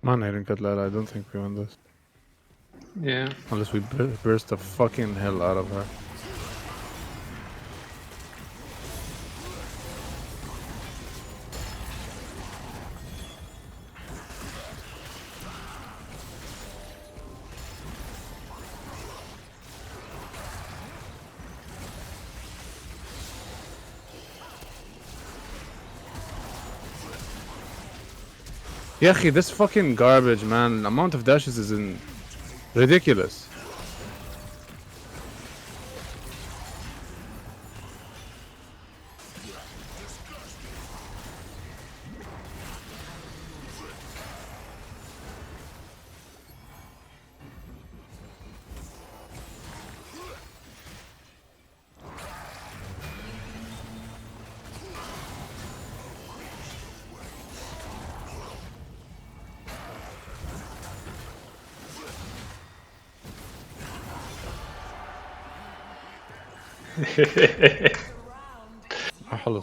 Man, Aiden Katlala, I don't think we win this. Yeah. Unless we burst the fucking hell out of her. Yahi, this fucking garbage, man. The amount of dashes is ridiculous.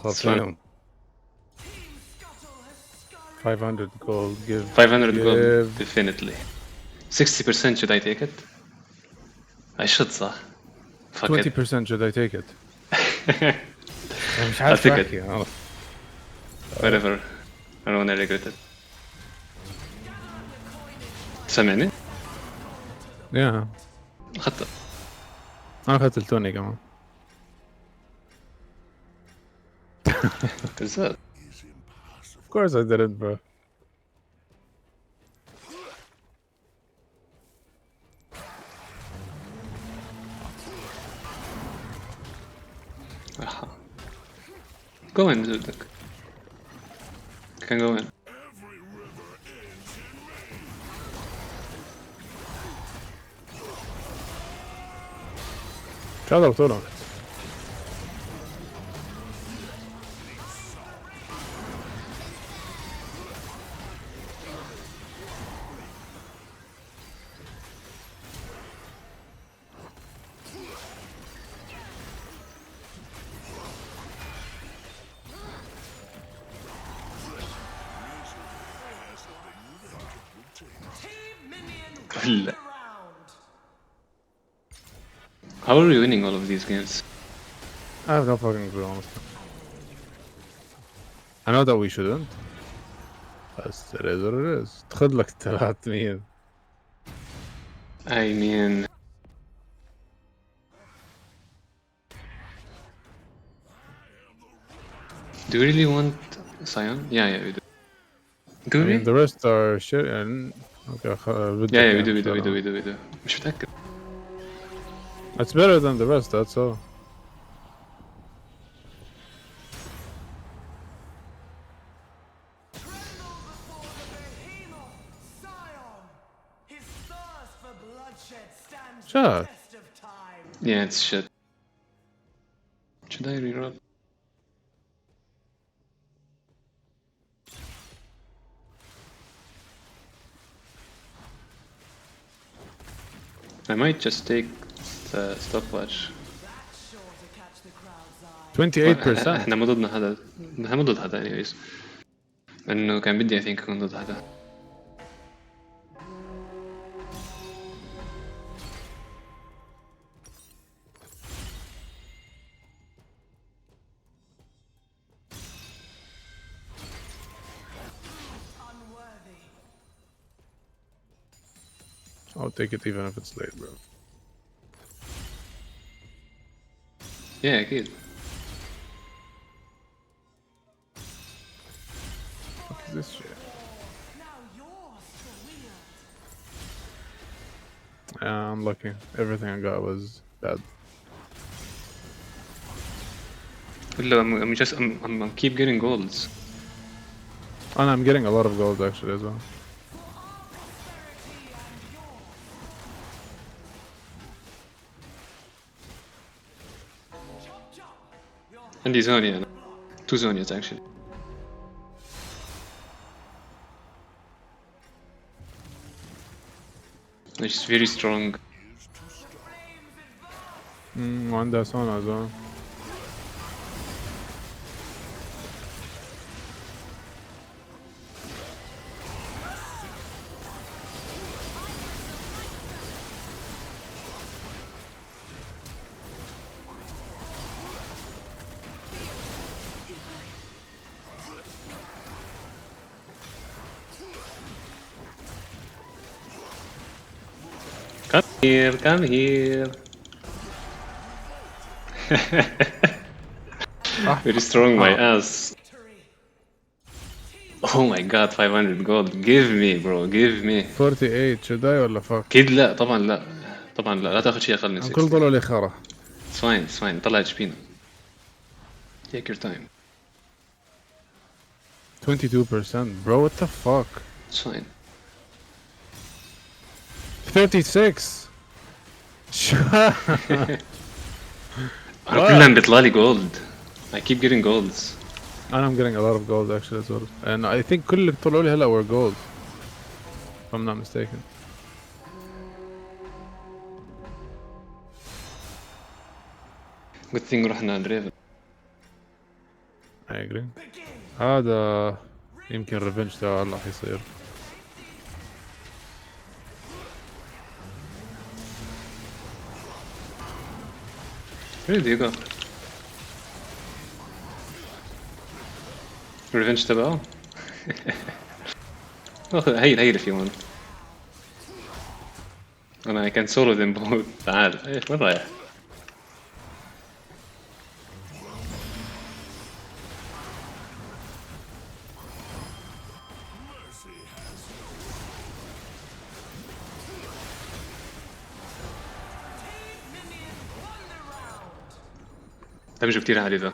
It's fun. 500 gold, give. 500 gold, give. definitely. 60% should I take it? I should, صح. Fuck it. 20% should I take it? مش I'll عارف take it. أحكي. Whatever. I don't wanna regret it. سامعني؟ Yeah. أخذت. أنا أخذت التوني كمان. Is that? Of course I didn't, bro. Go in, Zudek. Can go in. هذا بطولة. How are we winning all of these games? I have no fucking clue, honestly. I know that we shouldn't. بس it is what it is. تاخد لك 300. I mean... Do we really want Sion? Yeah, we do. Do I we? mean, the rest are shit and... Okay, Yeah, we do. مش متأكد. It's better than the rest, that's all. Shut. Yeah, it's shit. Should I reroll? I might just take the stopwatch. 28%. احنا مو ضدنا حدا. احنا مو ضد حدا anyways. لأنه كان بدي I think أكون ضد حدا. I'll take it even if it's late, bro. Yeah, أكيد. What is this shit? Yeah, I'm lucky. Everything I got was bad. I'm keep getting golds. And I'm getting a lot of gold actually as well. عندي زونيا أنا. 2 zonias actually. Which is very strong. وعندها سونا as well. Here, come here. Very strong, my ass. Oh my god, 500 gold. Give me, bro, give me. 48 should I ولا fuck؟ أكيد لا، طبعا لا. طبعا لا، لا تاخذ شيء أقل من I'm كل 60. طلعوا لي خرا. It's fine, it's fine. طلع اتش بينا. Take your time. 22%. Bro, what the fuck? It's fine. 36. أنا كلهم بيطلع لي gold. I keep getting golds. And I'm getting a lot of gold actually as well. And I think كل اللي طلعوا لي هلا were gold. If I'm not mistaken. Good thing رحنا عند ريفن. I agree. هذا يمكن revenge تبعه هلا حيصير. Where did you go? Revenge تبعه؟ هيل if you want. أنا I can solo them both. تعال. إيه وين رايح؟ دمجه كتير عالي ذا.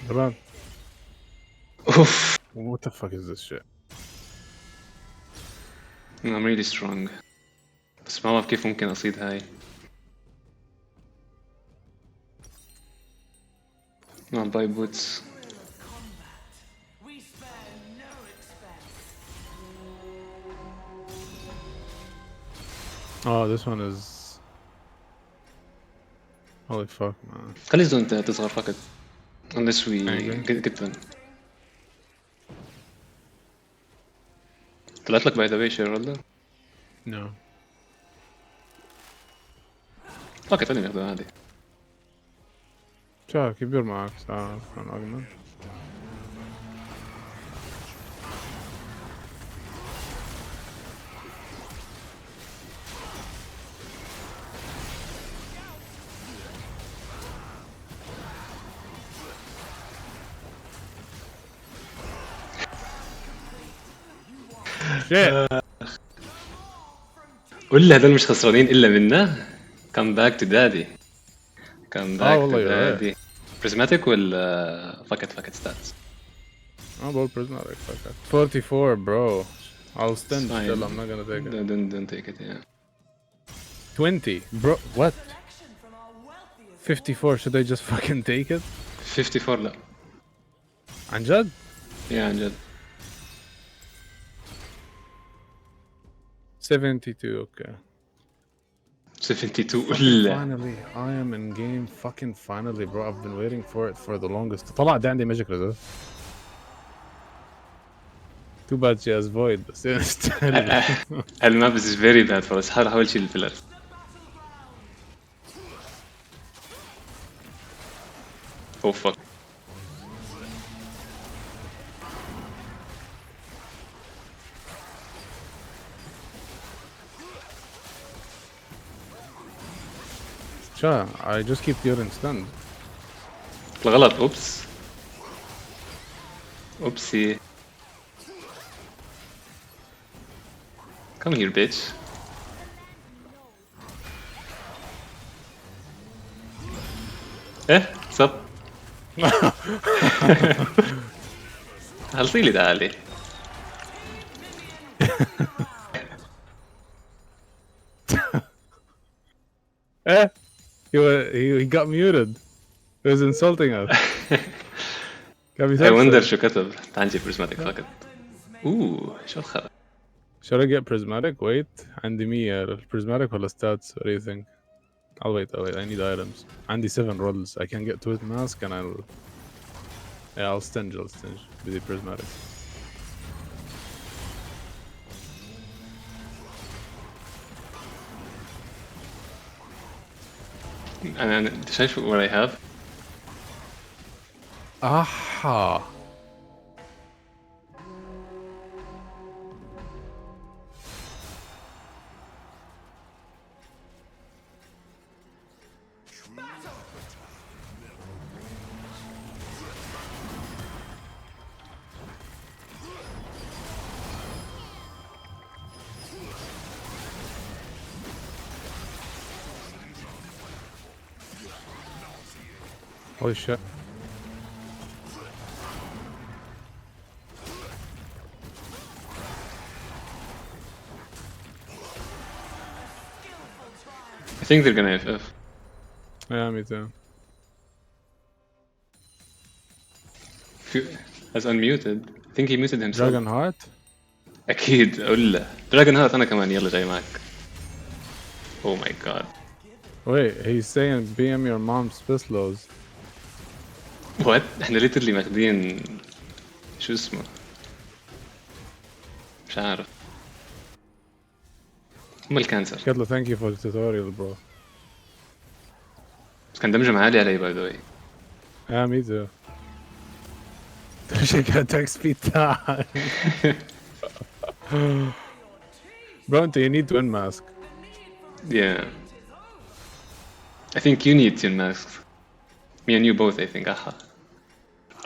تمام. اوف. What the fuck is this shit? I'm really strong. بس ما بعرف كيف ممكن أصيد هاي. I'll buy boots. Oh, this one is... Holy fuck, man. خلي الزون تصغر فقط. Unless we Okay. get them. طلعت لك by the way شير ولا؟ No. اوكي خلينا ناخذها هذه. شا كبير معك ساعة كان أجمل. قول لي هذول مش خسرانين الا منا. Come back to daddy. Come back to والله you're daddy. Prismatic ولا فقط stats. I'm about prismatic, fuck that. 44, bro. I'll stand Fine. still, I'm not gonna take it. Don't take it, yeah. 20, bro, what? 54, should I just fucking take it? 54 لا. عن جد؟ Yeah عن جد. 72, okay. 72 ولا. Finally, I am in game, fucking finally, bro. I've been waiting for it for the longest. طلع ده عندي magic resist. Too bad she has void. الماب is very bad for us. حاول شيل الفيلرز. Oh fuck. Sure, I just keep getting stunned. الغلط اوبس. اوبسي. Come here bitch. ايه صب. خلصي لي تعالي. Eh? He got muted. He was insulting us. I wonder شو كتب. تعال نجيب بريزماتيك فقط. اوه شو الخرا. Should I get prismatic? Wait. عندي 100 prismatic ولا stats? What do you think? I'll wait. I need items. عندي 7 rolls. I can get twin mask and I'll... Yeah, I'll stinge. Be the prismatic. أنت شايف what I have؟ Aha! Holy shit. I think they're gonna FF. Yeah, me too. As unmuted. I think he muted himself. Dragon Heart? أكيد أقول له دراجون هارت أنا كمان يلا جاي معك. Oh my god. Wait, he's saying BM your mom's pistlows. What؟ احنا literally ماخدين شو اسمه؟ مش عارف. هم الكانسر. Ketlo, thank you for the tutorial, bro. بس كان دمجهم عالي علي باي ذا واي. Yeah, me too. She got attack speed time. Bronte, you need twin mask. Yeah. I think you need twin masks. Me and you both I think. Aha.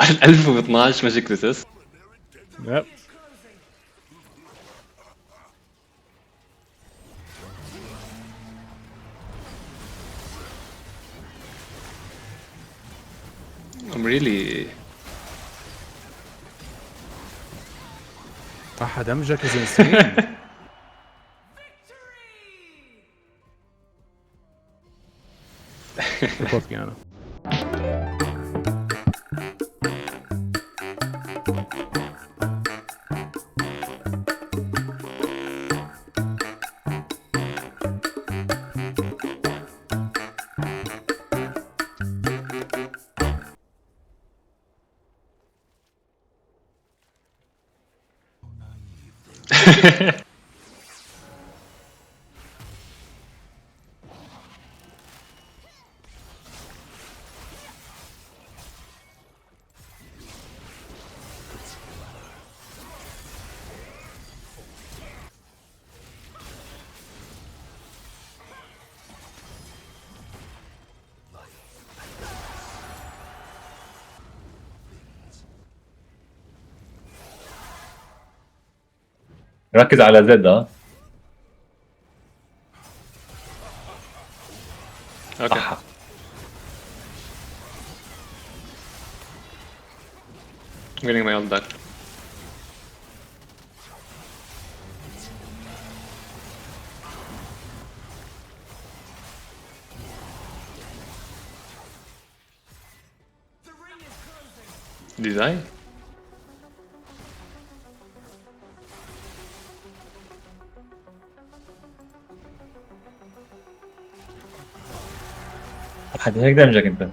1012 ماجيك ريسيست. Yep. I'm really Taha damjak is insane. Report piano. ركز على زد اه okay. I'm getting my ult back. Did I? حد هيك دمجك انت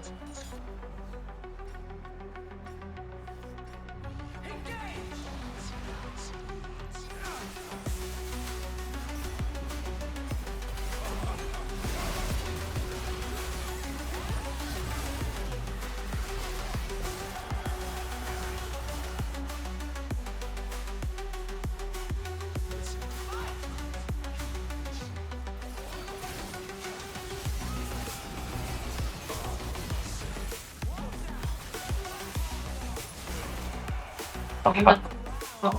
صح